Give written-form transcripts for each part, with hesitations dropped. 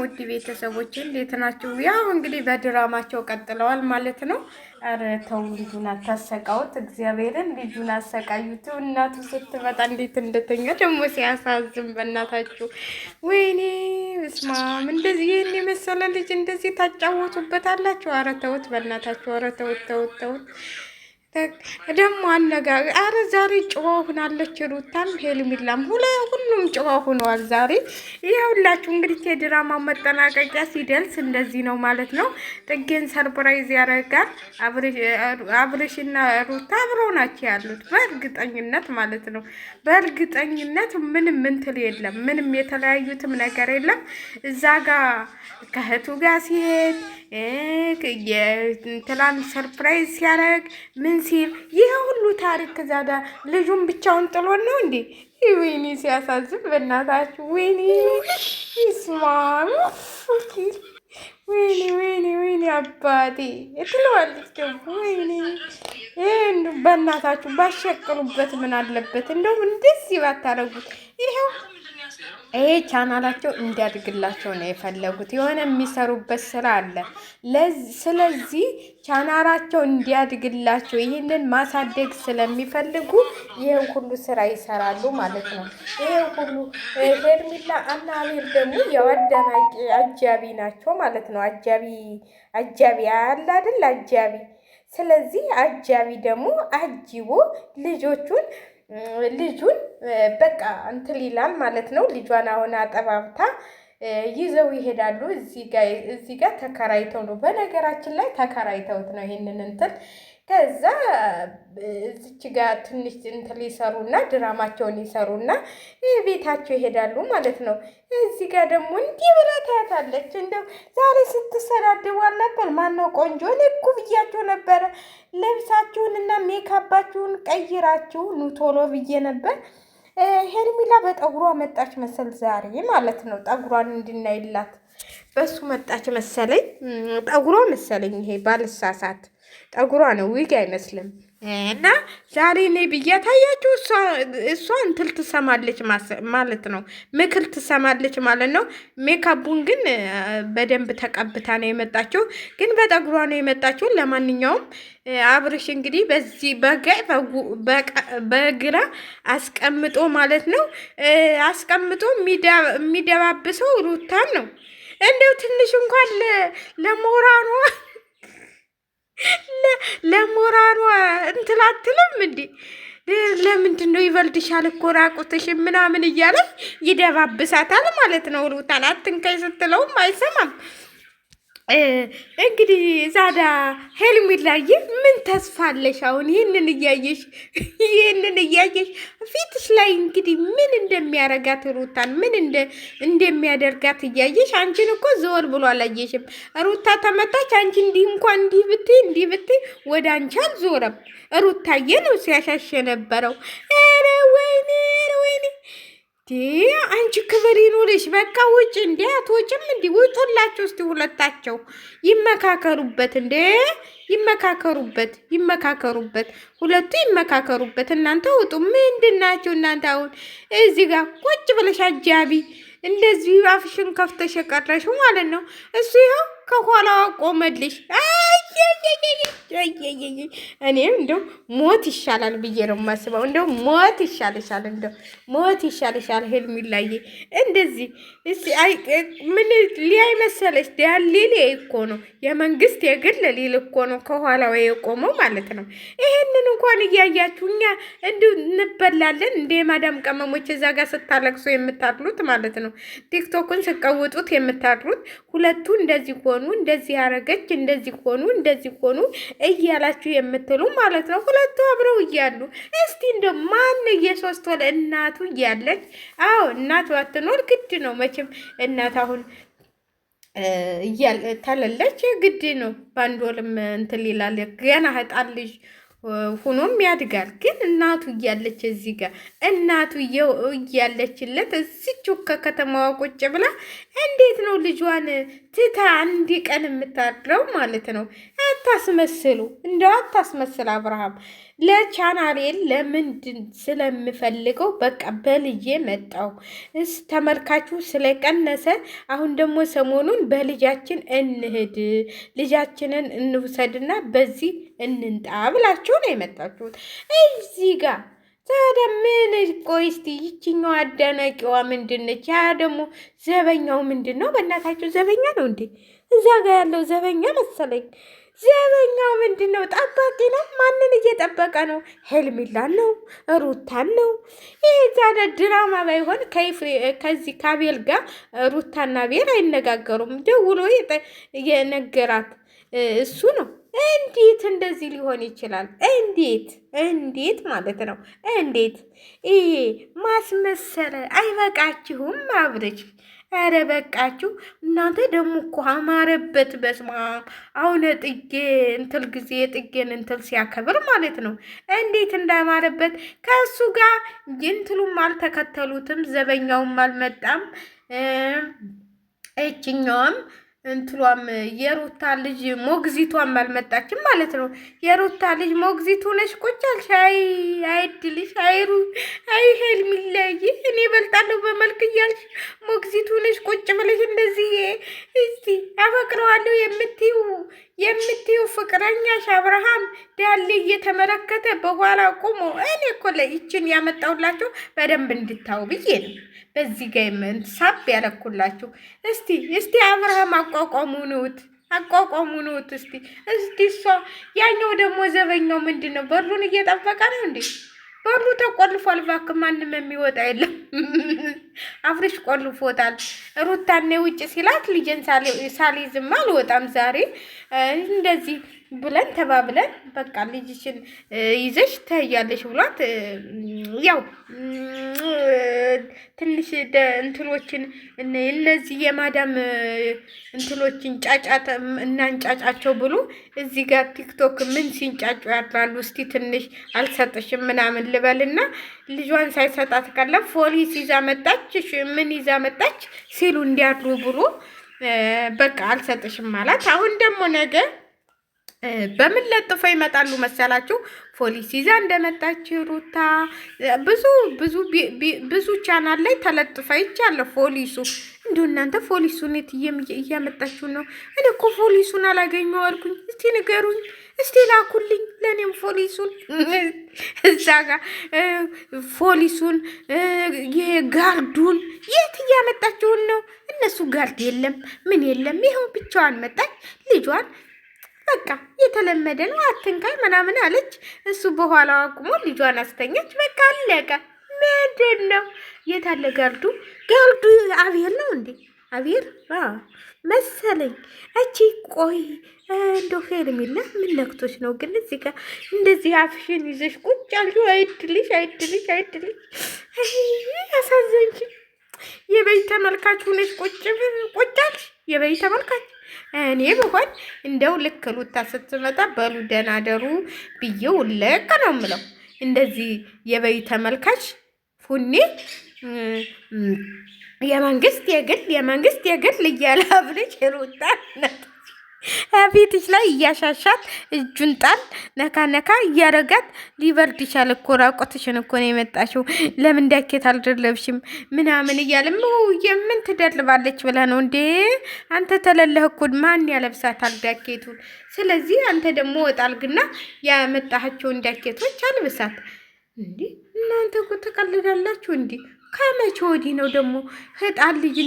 ውድ ቤተሰቦች እንዴት ናችሁ? ያው እንግዲህ በድራማቸው ቀጥለዋል ማለት ነው። አረ ተው ልጁን አታሰቃውት፣ እግዚአብሔርን ልጁን አሰቃዩት። እናቱ ስትመጣ እንዴት እንደተኛ ደግሞ ሲያሳዝን በእናታችሁ። ወይኔ እስማም እንደዚህ ይህን የመሰለ ልጅ እንደዚህ ታጫወቱበታላችሁ? አረ ተውት በእናታችሁ። አረ ተውት ተውት ተውት። ደግሞ አነጋገር አረ ዛሬ ጨዋ ሆናለች ሩታም ሄልሚላም ሁሉም ጨዋ ሆነዋል ዛሬ። ይኸውላችሁ እንግዲህ የድራማው መጠናቀቂያ ሲደርስ እንደዚህ ነው ማለት ነው። ጥጌን ሰርፕራይዝ ያደርጋል። አብርሽና ሩታ አብረው ናቸው ያሉት በእርግጠኝነት ማለት ነው። በእርግጠኝነት ምንም ምንትል የለም፣ ምንም የተለያዩትም ነገር የለም። እዛ ጋር ከእህቱ ጋር ሲሄድ ትላንት ሰርፕራይዝ ሲያደርግ ምን ሲል ይህ ሁሉ ታሪክ ዛዳ ልጁን ብቻውን ጥሎን ነው እንዴ? ወይኔ ሲያሳዝን በእናታችሁ። ወይኔ ይስማሙ። ወይኔ ወይኔ ወይኔ አባቴ ትለዋለች ደግሞ። ወይኔ በእናታችሁ ባሸቅሉበት ምን አለበት? እንደውም እንደዚህ ባታረጉት። ይኸው ይሄ ቻናላቸው እንዲያድግላቸው ነው የፈለጉት። የሆነ የሚሰሩበት ስራ አለ። ስለዚህ ቻናላቸው እንዲያድግላቸው ይህንን ማሳደግ ስለሚፈልጉ ይህን ሁሉ ስራ ይሰራሉ ማለት ነው። ይህን ሁሉ ሄርሜላ እና አቤል ደግሞ ያው አዳናቂ አጃቢ ናቸው ማለት ነው። አጃቢ አለ አይደል? አጃቢ። ስለዚህ አጃቢ ደግሞ አጅቦ ልጁን በቃ እንትን ይላል ማለት ነው። ልጇን አሁን አጠባብታ ይዘው ይሄዳሉ። እዚህ ጋር ተከራይተው ነው፣ በነገራችን ላይ ተከራይተውት ነው ይሄንን እንትን። ከዛ እዚች ጋር ትንሽ እንትን ሊሰሩና ድራማቸውን ይሰሩና ቤታቸው ይሄዳሉ ማለት ነው። እዚህ ጋር ደግሞ እንዲህ ብላ ታያታለች። እንደው ዛሬ ስትሰዳደቡ አልነበር? ማነው ቆንጆ? እኔ እኮ ብያችሁ ነበረ ልብሳችሁንና ሜካባችሁን ቀይራችሁ ኑ ቶሎ ብዬ ነበር። ሄርሚላ በጠጉሯ መጣች መሰል ዛሬ ማለት ነው። ጠጉሯን እንድናይላት በሱ መጣች መሰለኝ። ጠጉሯ መሰለኝ ይሄ ባልሳሳት ጠጉሯ ነው፣ ዊግ አይመስልም። እና ዛሬ እኔ ብያ ታያችሁ። እሷ እንትል ትሰማለች ማለት ነው፣ ምክር ትሰማለች ማለት ነው። ሜካፑን ግን በደንብ ተቀብታ ነው የመጣችው፣ ግን በጠጉሯ ነው የመጣችው። ለማንኛውም አብርሽ እንግዲህ በዚህ በግራ አስቀምጦ ማለት ነው አስቀምጦ የሚደባብሰው ሩታን ነው። እንደው ትንሽ እንኳን ለሞራኗ እንትን አትልም እንዴ? ለምንድን ነው ይበልድሻል እኮ ራቁትሽ ምናምን እያለ ይደባብሳታል ማለት ነው። ሩታን አትንከይ ስትለውም አይሰማም። እንግዲህ ዛዳ ሄርሜላዬ ምን ተስፋ አለሽ አሁን? ይህንን እያየሽ ፊትሽ ላይ እንግዲህ ምን እንደሚያረጋት ሩታን ምን እንደሚያደርጋት እያየሽ፣ አንቺን እኮ ዘወር ብሎ አላየሽም። ሩታ ተመታች፣ አንቺ እንዲህ ብትይ ወደ አንቺ አልዞረም። ሩታዬ ነው ሲያሻሽ የነበረው። ኧረ ወይኔ አንቺ ክብር ይኑርሽ። በቃ ውጭ እንዴ! አትወጭም እንዲ? ውጡላቸው እስቲ ሁለታቸው ይመካከሩበት እንዴ! ይመካከሩበት ሁለቱ ይመካከሩበት። እናንተ ውጡ። ምንድናቸው እናንተ? አሁን እዚህ ጋር ቁጭ ብለሽ አጃቢ እንደዚህ አፍሽን ከፍተሽ የቀረሽው ማለት ነው። እሱ ይኸው ከኋላዋ ቆመልሽ። እኔም እንደው ሞት ይሻላል ብዬ ነው የማስበው። እንደው ሞት ይሻልሻል፣ እንደው ሞት ይሻልሻል ሄርሜላዬ። እንደዚህ ምን ሊያይ መሰለሽ? ሊል እኮ ነው የመንግስት የግል ሊል እኮ ነው ከኋላዋ የቆመው ማለት ነው። ይሄንን እንኳን እያያችሁ እኛ እንዲሁ እንበላለን እንደ ማዳም ቀመሞች እዛ ጋር ስታለቅሱ የምታድሉት ማለት ነው። ቲክቶክን ስቀውጡት የምታድሩት ሁለቱ እንደዚህ ሆኑ፣ እንደዚህ ያረገች፣ እንደዚህ ሆኑ እያላችሁ የምትሉ ማለት ነው። ሁለቱ አብረው እያሉ እስቲ እንደው ማን የሶስት ወር እናቱ እያለች፣ አዎ እናቱ አትኖር ግድ ነው መቼም። እናት አሁን ተለለች ግድ ነው። በአንድ ወርም እንትን ይላል ገና ህጣን ልጅ ሁኖም ያድጋል። ግን እናቱ እያለች እዚህ ጋር እናቱ እያለችለት እዚች ከከተማዋ ቁጭ ብላ እንዴት ነው ልጇን ትታ አንድ ቀን የምታድረው ማለት ነው? አታስመስሉ፣ እንደው አታስመስል አብርሃም። ለቻናሌን ለምንድን ስለምፈልገው በቃ በልጄ መጣው ተመልካቹ ስለቀነሰ፣ አሁን ደግሞ ሰሞኑን በልጃችን እንሂድ ልጃችንን እንውሰድና በዚህ እንንጣ ብላችሁ ነው የመጣችሁት እዚህ ጋር። ታዲያ ምን? ቆይ እስቲ ይችኛው አዳናቂዋ ምንድን ነች? ያ ደግሞ ዘበኛው ምንድን ነው? በእናታችሁ ዘበኛ ነው እንዴ? እዛ ጋ ያለው ዘበኛ መሰለኝ። ዘበኛው ምንድን ነው? ጠባቂ ነው? ማንን እየጠበቀ ነው? ሄልሚላን ነው? ሩታን ነው? ይህ ዛሬ ድራማ ባይሆን ከዚህ ከአቤል ጋር ሩታና ቤል አይነጋገሩም። ደውሎ የነገራት እሱ ነው። እንዴት እንደዚህ ሊሆን ይችላል? እንዴት ማለት ነው? እንዴት ይሄ ማስመሰለ አይበቃችሁም? አብረች ኧረ በቃችሁ እናንተ። ደግሞ እኮ አማረበት። በስማ አሁን ጥጌ እንትል ጊዜ ጥጌን እንትል ሲያከብር ማለት ነው እንዴት እንዳማረበት። ከእሱ ጋር እንትሉም አልተከተሉትም፣ ዘበኛውም አልመጣም፣ እችኛዋም እንትሏም የሩታ ልጅ ሞግዚቷም አልመጣችም ማለት ነው። የሩታ ልጅ ሞግዚቱ ነሽ ቁጭ አልሽ። አይድልሽ አይ ሄልሚላይ እኔ በልጣለሁ በመልክ እያልሽ ሞግዚቱ ነሽ ቁጭ ብለሽ እንደዚህ እስቲ አፈቅረዋለሁ የምትይው ፍቅረኛሽ አብርሃም ዳሌ እየተመለከተ በኋላ ቁሞ። እኔ እኮ ለይችን ያመጣሁላችሁ በደንብ እንድታው ብዬ ነው። በዚህ ጋር ሳብ ያለኩላችሁ። እስቲ አብርሃም አቋቋሙ ነውት እስቲ እሷ ያኛው ደግሞ ዘበኛው ምንድን ነው? በሩን እየጠበቀ ነው እንዴ? በሩ ተቆልፏል። እባክህ ማንም የሚወጣ የለም። አፍሪሽ ቆልፎታል። ሩታኔ ውጭ ሲላት ልጅን ሳሊዝማ አልወጣም ዛሬ እንደዚህ ብለን ተባብለን በቃ ልጅሽን ይዘሽ ትያለሽ ብሏት ያው ትንሽ እንትሎችን እነዚህ የማዳም እንትሎችን ጫጫት እናንጫጫቸው ብሎ እዚህ ጋር ቲክቶክ ምን ሲንጫጩ ያድራሉ። እስቲ ትንሽ አልሰጥሽም ምናምን ልበልና ልጇን ሳይሰጣት ቀለ ፖሊስ ይዛ መጣች፣ ምን ይዛ መጣች ሲሉ እንዲያድሩ ብሎ በቃ አልሰጥሽም ማለት። አሁን ደግሞ ነገ በምን ለጥፈው ይመጣሉ መሰላችሁ? ፖሊስ ይዛ እንደመጣች ሩታ ብዙ ቻናል ላይ ተለጥፋ ይቻለ ፖሊሱ። እንዲሁ እናንተ ፖሊሱን እያመጣችሁ ነው? እኔ እኮ ፖሊሱን አላገኘው አልኩኝ። እስቲ ንገሩኝ፣ እስቲ ላኩልኝ ለእኔም ፖሊሱን። እዛ ጋር ፖሊሱን ጋርዱን የት እያመጣችሁን ነው? እነሱ ጋርድ የለም ምን የለም፣ ይኸው ብቻዋን መጣች ልጇን በቃ የተለመደ ነው አትንካይ ምናምን አለች። እሱ በኋላ አቁሞ ልጇን አስተኛች። በቃ አለቀ። ምንድን ነው የታለ ጋርዱ? አቤል ነው እንዴ? አቤል መሰለኝ። እቺ ቆይ እንደው ሄርሜላ ምን ነክቶች ነው ግን እዚህ ጋር እንደዚህ አፍሽን ይዘሽ ቁጭ አልሽው? አይድልሽ አሳዘንሽ። የበይ ተመልካች ሆነሽ ቁጭ አልሽ። የበይ ተመልካች እኔ ብሆን እንደው ልክ ሩታ ስትመጣ በሉ ደህና ደሩ ብዬው ለቅ ነው የምለው። እንደዚህ የበይ ተመልካች ፉኔ የመንግስት የግል እያለ አብልጭ ሩታ ቤትሽ ላይ እያሻሻት እጁን ጣል ነካ እያረጋት ሊበርድ ይቻል እኮ ራቆትሽን እኮ ነው የመጣሽው። ለምን ዳኬት አልደለብሽም ምናምን እያለ የምን ትደልባለች ብለህ ነው እንዴ? አንተ ተለለህ እኮ ማን ያለብሳታል ዳኬቱን? ስለዚህ አንተ ደግሞ ወጣልግና ያመጣሃቸውን ዳኬቶች አልብሳት። እንዴ እናንተ እኮ ተቀልዳላችሁ እንዴ? ከመቼ ወዲህ ነው ደግሞ ህጣን ልጅ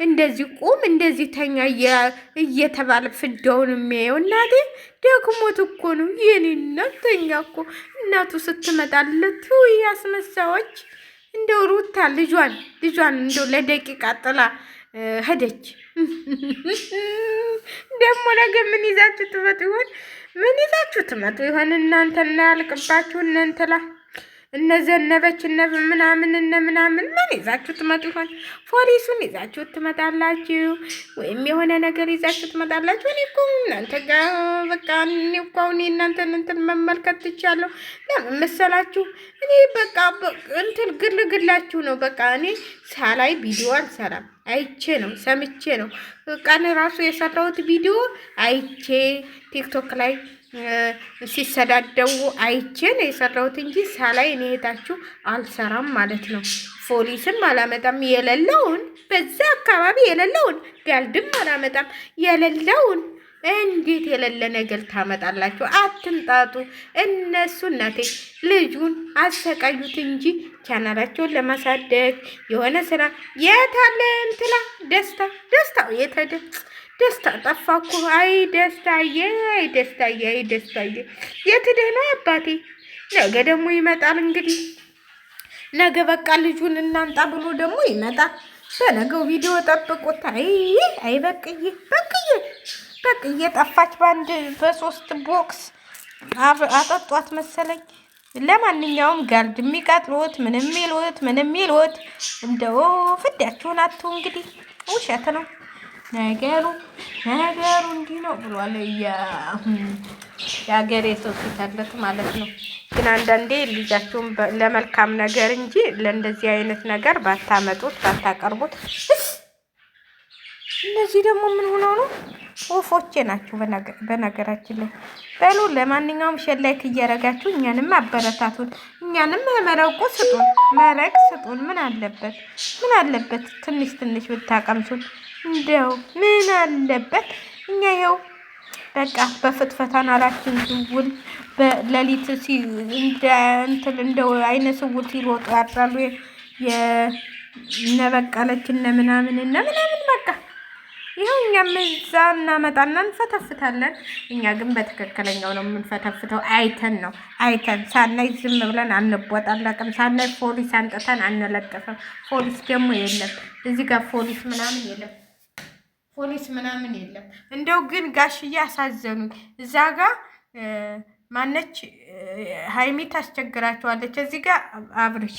እንደዚህ ቁም እንደዚህ ተኛ እየተባለ ፍዳውን የሚያየው? እናቴ ደግሞት እኮ ነው የኔ እናት ተኛ እኮ እናቱ ስትመጣለት ያስመሳዎች። እንደው ሩታ ልጇን እንደው ለደቂቃ ጥላ ሄደች። ደግሞ ነገ ምን ይዛችሁ ትመጡ ይሆን? እናንተና ያልቅባችሁ እናንተላ እነ ዘነበች እነ ምናምን ምን ይዛችሁ ትመጡ ይሆን? ፖሊሱን ይዛችሁ ትመጣላችሁ፣ ወይም የሆነ ነገር ይዛችሁ ትመጣላችሁ። እኔ እኮ እናንተ ጋር በቃ እኔ እኮ አሁን እናንተን እንትን መመልከት ትቻለሁ። ለምን መሰላችሁ? እኔ በቃ እንትን ግላችሁ ነው። በቃ እኔ ሳላይ ቪዲዮ አልሰራም። አይቼ ነው ሰምቼ ነው። ቀን ራሱ የሰራሁት ቪዲዮ አይቼ ቲክቶክ ላይ ሲሰዳደው አይቼ ነው የሰራሁት እንጂ ሳላይ እኔ እህታችሁ አልሰራም ማለት ነው። ፖሊስም አላመጣም የሌለውን፣ በዛ አካባቢ የሌለውን ጋልድም አላመጣም የሌለውን። እንዴት የሌለ ነገር ታመጣላችሁ? አትምጣጡ። እነሱ እናቴ ልጁን አሰቃዩት እንጂ ቻናላቸውን ለማሳደግ የሆነ ስራ የታለ እንትላ ደስታው የተደ ደስታ ጠፋ እኮ። አይ ደስታዬ፣ አይ ደስታዬ፣ አይ ደስታዬ የት ሄደህ ነው አባቴ? ነገ ደግሞ ይመጣል እንግዲህ። ነገ በቃ ልጁን እናምጣ ብሎ ደግሞ ይመጣል። በነገው ቪዲዮ ጠብቁት። አይ በቅዬ ጠፋች። በሶስት ቦክስ አጠጧት መሰለኝ። ለማንኛውም ጋርድ የሚቀጥሉት ምንም ይሉት እንደው ፍዳችሁን አቱ እንግዲህ ውሸት ነው ነገሩ እንዲህ ነው ብሏል የሀገሬ ሰው ሲተርት ማለት ነው። ግን አንዳንዴ ልጃችሁን ለመልካም ነገር እንጂ ለእንደዚህ አይነት ነገር ባታመጡት ባታቀርቡት። እነዚህ ደግሞ ምን ሆነው ነው? ወፎቼ ናቸው በነገራችን ላይ። በሉ ለማንኛውም ላይክ እያረጋችሁ እኛንም አበረታቱን። እኛንም መረቁ ስጡን፣ መረቅ ስጡን። ምን አለበት ትንሽ ብታቀምሱን እንደው ምን አለበት? እኛ ይኸው በቃ በፍትፈታን አላችን ዝውል በሌሊት እንደው አይነ ስውር ሲሮጡ ያድራሉ። የነበቀለች ምናምን በቃ ይኸው እኛም እዛ እናመጣና እንፈተፍታለን። እኛ ግን በትክክለኛው ነው የምንፈተፍተው። አይተን ሳናይ ዝም ብለን አንቦጣለቅም። ሳናይ ፖሊስ አንጥተን አንለጥፍም። ፖሊስ ደግሞ የለም እዚህ ጋር ፖሊስ ምናምን የለም። እንደው ግን ጋሽዬ አሳዘኑኝ። እዛ ጋር ማነች ሀይሚ ታስቸግራቸዋለች። እዚህ ጋር አብርሽ